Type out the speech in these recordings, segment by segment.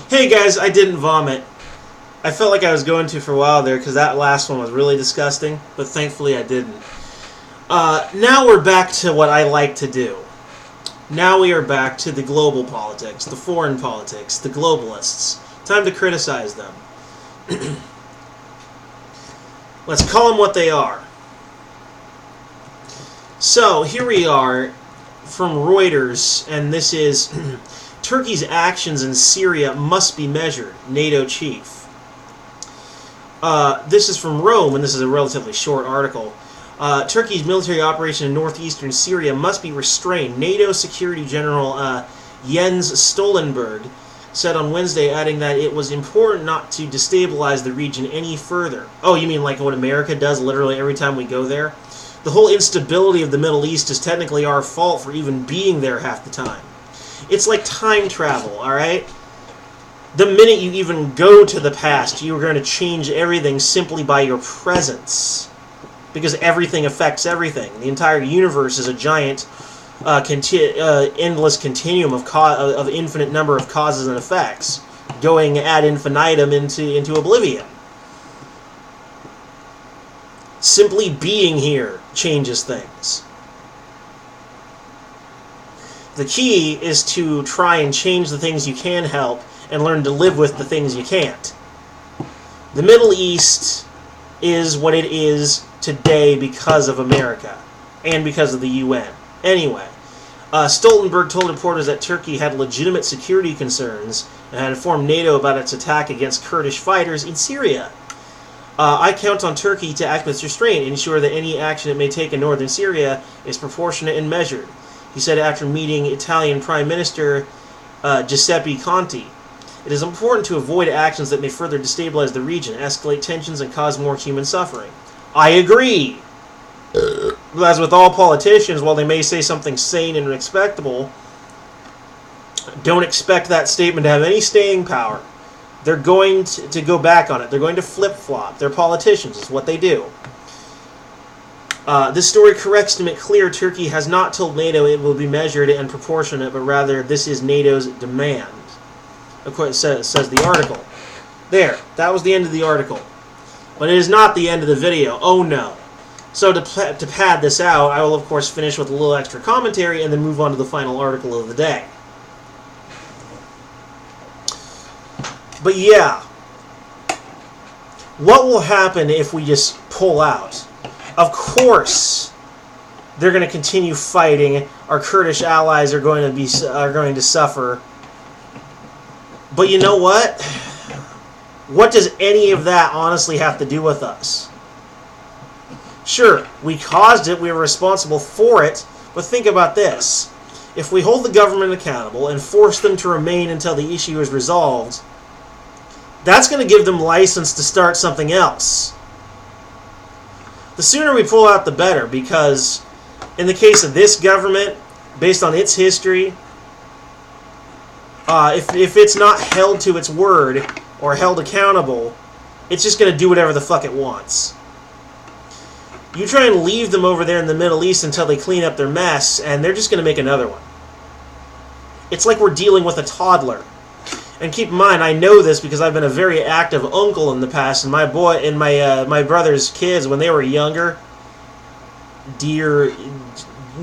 Hey guys, I didn't vomit. I felt like I was going to for a while there because that last one was really disgusting, but thankfully I didn't. Now we're back to what I like to do. Now we are back to the global politics, the foreign politics, the globalists. Time to criticize them. Let's call them what they are. So, here we are from Reuters, and this is Turkey's actions in Syria must be measured, NATO chief. This is from Rome, and this is a relatively short article. Turkey's military operation in northeastern Syria must be restrained. NATO Security General Jens Stoltenberg said on Wednesday, adding that it was important not to destabilize the region any further. Oh, you mean like what America does literally every time we go there? The whole instability of the Middle East is technically our fault for even being there half the time. It's like time travel, alright? The minute you even go to the past, you are going to change everything simply by your presence. Because everything affects everything. The entire universe is a giant, endless continuum of infinite number of causes and effects, going ad infinitum into oblivion. Simply being here changes things. The key is to try and change the things you can help and learn to live with the things you can't. The Middle East is what it is today because of America and because of the UN. Anyway, Stoltenberg told reporters that Turkey had legitimate security concerns and had informed NATO about its attack against Kurdish fighters in Syria. I count on Turkey to act with restraint and ensure that any action it may take in northern Syria is proportionate and measured, he said after meeting Italian Prime Minister Giuseppe Conte. It is important to avoid actions that may further destabilize the region, escalate tensions, and cause more human suffering. I agree! As with all politicians, while they may say something sane and respectable, don't expect that statement to have any staying power. They're going to go back on it. They're going to flip-flop. They're politicians. It's what they do. This story corrects to make clear Turkey has not told NATO it will be measured and proportionate, but rather this is NATO's demand. Of course, says the article. There. That was the end of the article. But it is not the end of the video. Oh no. So to pad this out, I will of course finish with a little extra commentary and then move on to the final article of the day. But yeah, what will happen if we just pull out? Of course, they're going to continue fighting. Our Kurdish allies are going to suffer. But you know what? What does any of that honestly have to do with us? Sure, we caused it. We were responsible for it. But think about this: if we hold the government accountable and force them to remain until the issue is resolved, that's going to give them license to start something else. The sooner we pull out, the better, because in the case of this government, based on its history, if it's not held to its word or held accountable, it's just going to do whatever the fuck it wants. You try and leave them over there in the Middle East until they clean up their mess, and they're just going to make another one. It's like we're dealing with a toddler. And keep in mind, I know this because I've been a very active uncle in the past, and my my brother's kids, when they were younger,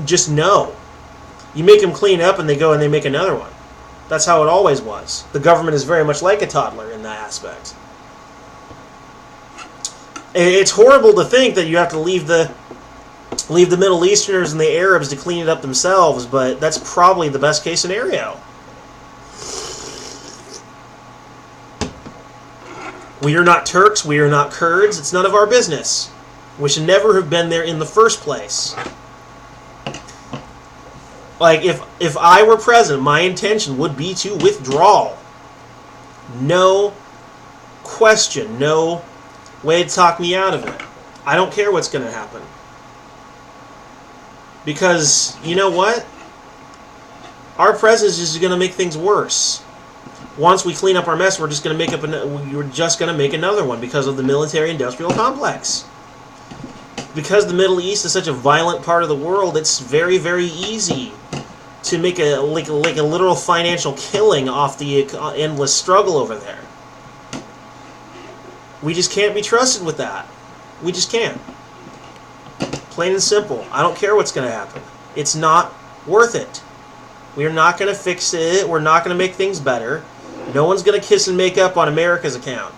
just know. You make them clean up, and they go and they make another one. That's how it always was. The government is very much like a toddler in that aspect. It's horrible to think that you have to leave the Middle Easterners and the Arabs to clean it up themselves, but that's probably the best case scenario. We are not Turks, we are not Kurds, it's none of our business. We should never have been there in the first place. Like, if I were president, my intention would be to withdraw. No question, no way to talk me out of it. I don't care what's going to happen. Because, you know what? Our president is going to make things worse. Once we clean up our mess, we're just going to make another one because of the military-industrial complex. Because the Middle East is such a violent part of the world, it's very, very easy to make a literal financial killing off the endless struggle over there. We just can't be trusted with that. We just can't. Plain and simple. I don't care what's going to happen. It's not worth it. We're not going to fix it. We're not going to make things better. No one's going to kiss and make up on America's account.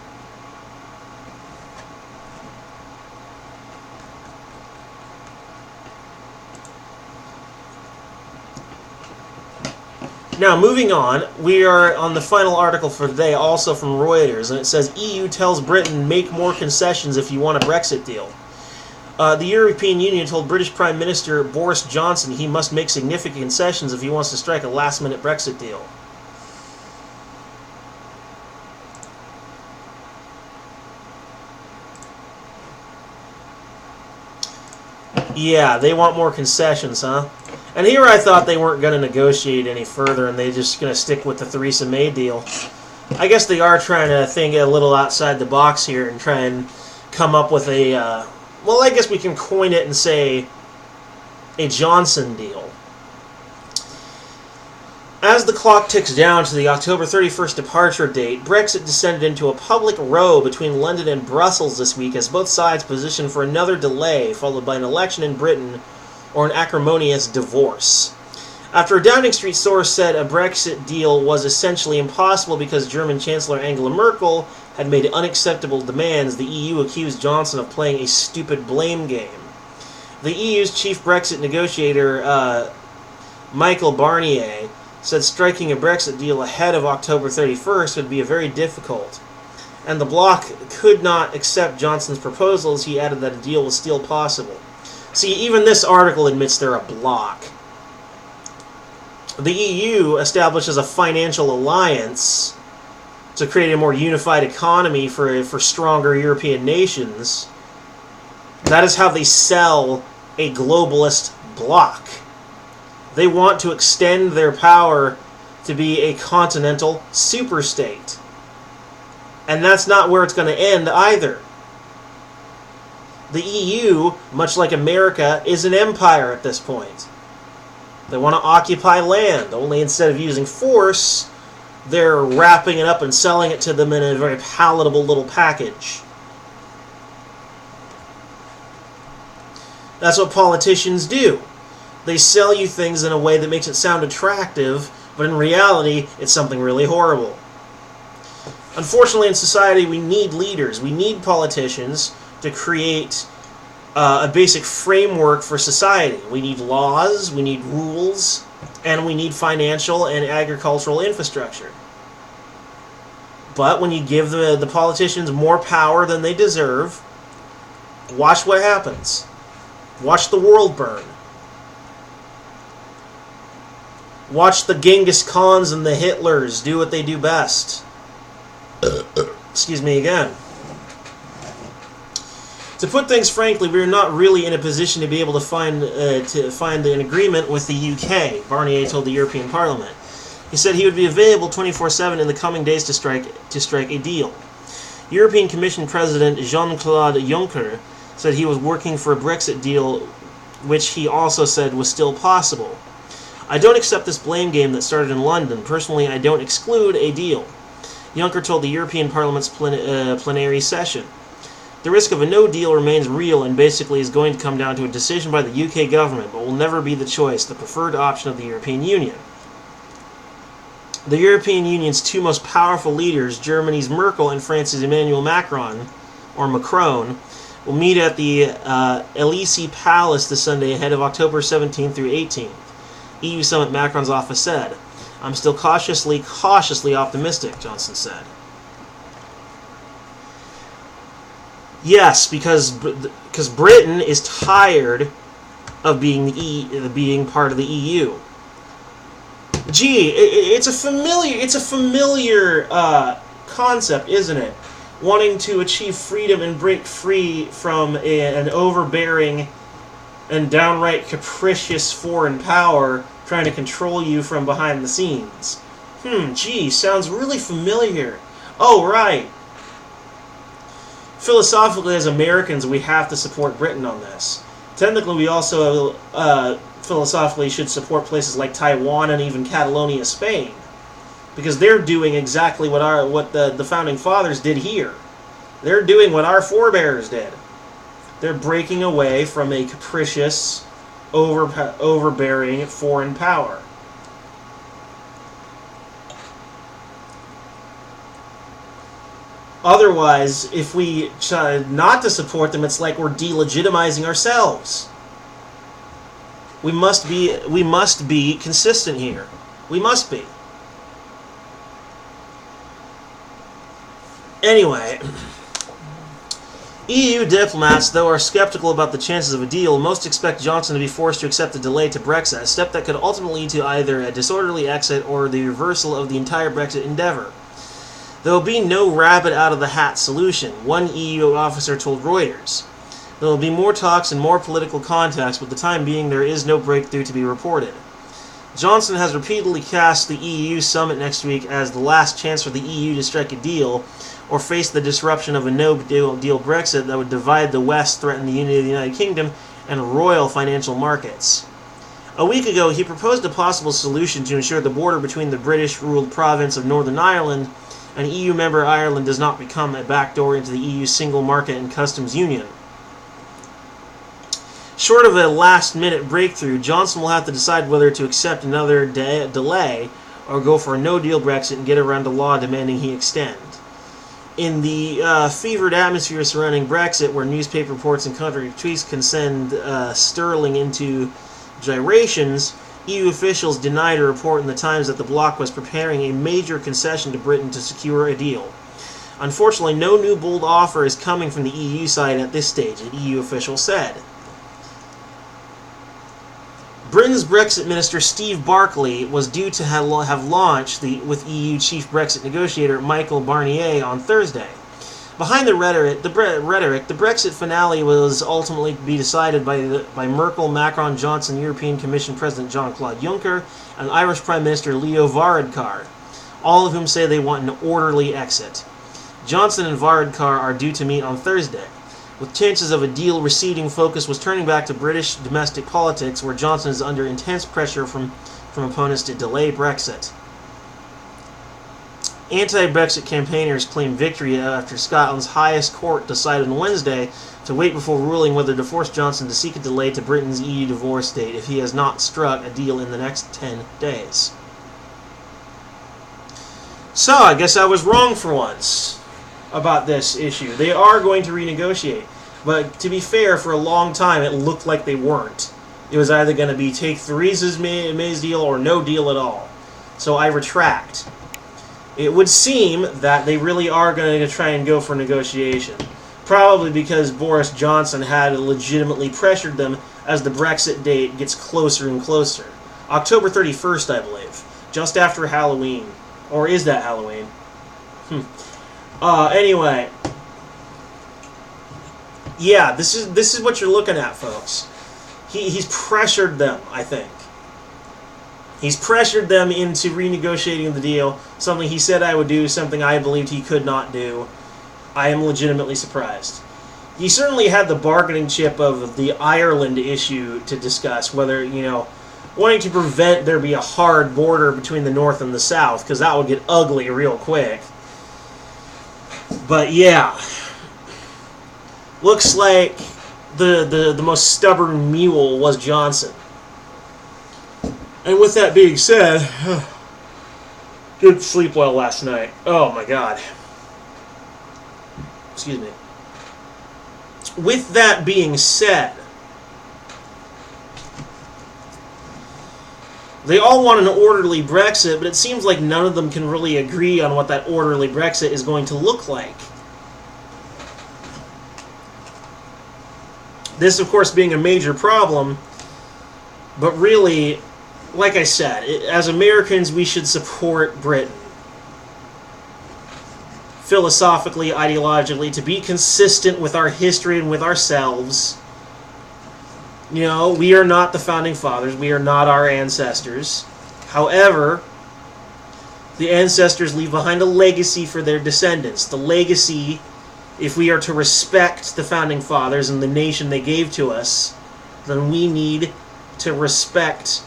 Now, moving on, we are on the final article for today, also from Reuters, and it says, EU tells Britain, make more concessions if you want a Brexit deal. The European Union told British Prime Minister Boris Johnson he must make significant concessions if he wants to strike a last-minute Brexit deal. Yeah, they want more concessions, huh? And here I thought they weren't going to negotiate any further and they're just going to stick with the Theresa May deal. I guess they are trying to think a little outside the box here and try and come up with a, well, I guess we can coin it and say a Johnson deal. As the clock ticks down to the October 31st departure date, Brexit descended into a public row between London and Brussels this week as both sides positioned for another delay, followed by an election in Britain or an acrimonious divorce. After a Downing Street source said a Brexit deal was essentially impossible because German Chancellor Angela Merkel had made unacceptable demands, the EU accused Johnson of playing a stupid blame game. The EU's chief Brexit negotiator, Michael Barnier, said striking a Brexit deal ahead of October 31st would be very difficult, and the bloc could not accept Johnson's proposals. He added that a deal was still possible. See, even this article admits they're a bloc. The EU establishes a financial alliance to create a more unified economy for stronger European nations. That is how they sell a globalist bloc. They want to extend their power to be a continental superstate. And that's not where it's going to end either. The EU, much like America, is an empire at this point. They want to occupy land, only instead of using force, they're wrapping it up and selling it to them in a very palatable little package. That's what politicians do. They sell you things in a way that makes it sound attractive, but in reality, it's something really horrible. Unfortunately, in society, we need leaders. We need politicians to create a basic framework for society. We need laws, we need rules, and we need financial and agricultural infrastructure. But when you give the politicians more power than they deserve, watch what happens. Watch the world burn. Watch the Genghis Khans and the Hitlers do what they do best. Excuse me again. To put things frankly, we're not really in a position to be able to find an agreement with the UK, Barnier told the European Parliament. He said he would be available 24/7 in the coming days to strike a deal. European Commission President Jean-Claude Juncker said he was working for a Brexit deal, which he also said was still possible. I don't accept this blame game that started in London. Personally, I don't exclude a deal, Juncker told the European Parliament's plenary session. The risk of a no deal remains real and basically is going to come down to a decision by the UK government, but will never be the choice, the preferred option of the European Union. The European Union's two most powerful leaders, Germany's Merkel and France's Emmanuel Macron, will meet at the Elysee Palace this Sunday ahead of October 17th through 18th. EU Summit Macron's office said, I'm still cautiously optimistic, Johnson said. Yes, because Britain is tired of being part of the EU. Gee, it's a familiar concept, isn't it? Wanting to achieve freedom and break free from an overbearing and downright capricious foreign power trying to control you from behind the scenes. Gee, sounds really familiar. Oh, right. Philosophically, as Americans, we have to support Britain on this. Technically, we also philosophically should support places like Taiwan and even Catalonia, Spain, because they're doing exactly what the founding fathers did here. They're doing what our forebears did. They're breaking away from a capricious, overbearing foreign power. Otherwise, if we try not to support them, it's like we're delegitimizing ourselves. We must be consistent here. We must be. Anyway, EU diplomats, though, are skeptical about the chances of a deal. Most expect Johnson to be forced to accept a delay to Brexit, a step that could ultimately lead to either a disorderly exit or the reversal of the entire Brexit endeavour. There will be no rabbit out of the hat solution, one EU officer told Reuters. There will be more talks and more political contacts, but for the time being there is no breakthrough to be reported. Johnson has repeatedly cast the EU summit next week as the last chance for the EU to strike a deal or face the disruption of a no-deal Brexit that would divide the West, threaten the unity of the United Kingdom, and royal financial markets. A week ago, he proposed a possible solution to ensure the border between the British-ruled province of Northern Ireland and EU member Ireland does not become a backdoor into the EU's single market and customs union. Short of a last-minute breakthrough, Johnson will have to decide whether to accept another delay or go for a no-deal Brexit and get around a law demanding he extend. In the fevered atmosphere surrounding Brexit, where newspaper reports and country tweets can send sterling into gyrations, EU officials denied a report in the Times that the bloc was preparing a major concession to Britain to secure a deal. Unfortunately, no new bold offer is coming from the EU side at this stage, an EU official said. Britain's Brexit Minister Steve Barclay was due to have launched with EU chief Brexit negotiator Michael Barnier on Thursday. Behind the rhetoric, the Brexit finale was ultimately to be decided by Merkel, Macron, Johnson, European Commission President Jean-Claude Juncker, and Irish Prime Minister Leo Varadkar, all of whom say they want an orderly exit. Johnson and Varadkar are due to meet on Thursday. With chances of a deal receding, focus was turning back to British domestic politics, where Johnson is under intense pressure from opponents to delay Brexit. Anti-Brexit campaigners claimed victory after Scotland's highest court decided on Wednesday to wait before ruling whether to force Johnson to seek a delay to Britain's EU divorce date if he has not struck a deal in the next 10 days. So, I guess I was wrong for once about this issue. They are going to renegotiate. But to be fair, for a long time it looked like they weren't. It was either going to be take Theresa May's deal or no deal at all. So I retract. It would seem that they really are going to try and go for negotiation. Probably because Boris Johnson had legitimately pressured them as the Brexit date gets closer and closer. October 31st, I believe. Just after Halloween. Or is that Halloween? Anyway. Yeah, this is what you're looking at, folks. He's pressured them, I think. He's pressured them into renegotiating the deal, something he said I would do, something I believed he could not do. I am legitimately surprised. He certainly had the bargaining chip of the Ireland issue to discuss, whether, wanting to prevent there be a hard border between the North and the South, because that would get ugly real quick. But yeah, looks like the most stubborn mule was Johnson. And with that being said, didn't sleep well last night. Oh my God. Excuse me. With that being said, they all want an orderly Brexit, but it seems like none of them can really agree on what that orderly Brexit is going to look like. This, of course, being a major problem, but really, like I said, as Americans, we should support Britain. Philosophically, ideologically, to be consistent with our history and with ourselves. We are not the founding fathers. We are not our ancestors. However, the ancestors leave behind a legacy for their descendants. The legacy, if we are to respect the founding fathers and the nation they gave to us, then we need to respect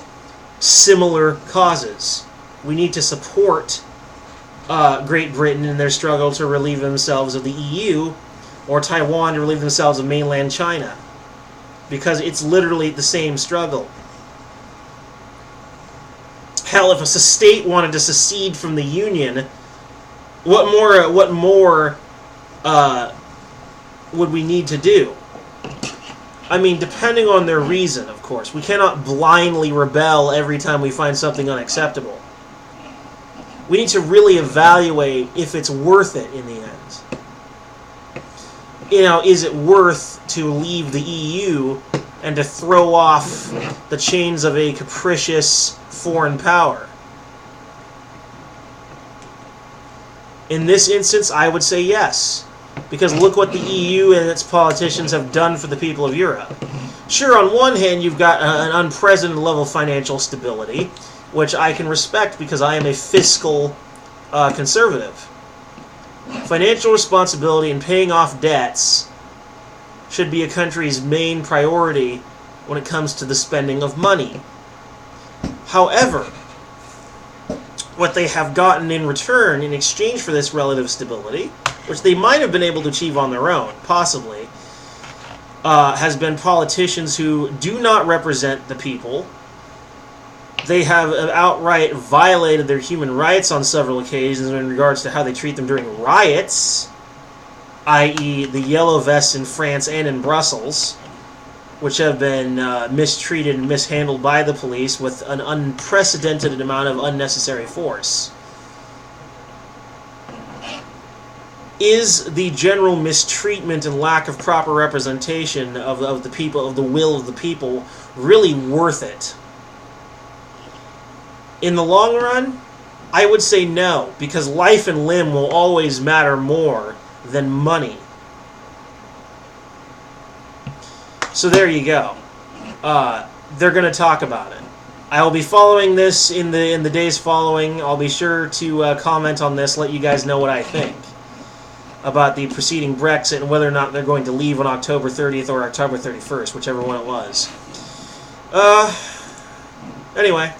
similar causes. We need to support Great Britain in their struggle to relieve themselves of the EU, or Taiwan to relieve themselves of mainland China, because it's literally the same struggle. Hell, if a state wanted to secede from the Union, what more would we need to do? I mean, depending on their reason, of course. We cannot blindly rebel every time we find something unacceptable. We need to really evaluate if it's worth it in the end. You know, is it worth to leave the EU and to throw off the chains of a capricious foreign power? In this instance, I would say yes. Because look what the EU and its politicians have done for the people of Europe. Sure, on one hand, you've got an unprecedented level of financial stability, which I can respect because I am a fiscal conservative. Financial responsibility and paying off debts should be a country's main priority when it comes to the spending of money. However, what they have gotten in return in exchange for this relative stability, which they might have been able to achieve on their own, possibly, has been politicians who do not represent the people. They have outright violated their human rights on several occasions in regards to how they treat them during riots, i.e. the yellow vests in France and in Brussels, which have been mistreated and mishandled by the police with an unprecedented amount of unnecessary force. Is the general mistreatment and lack of proper representation of the people, of the will of the people, really worth it? In the long run, I would say no, because life and limb will always matter more than money. So there you go. They're going to talk about it. I will be following this in the days following. I'll be sure to comment on this, let you guys know what I think about the preceding Brexit and whether or not they're going to leave on October 30th or October 31st, whichever one it was. Anyway.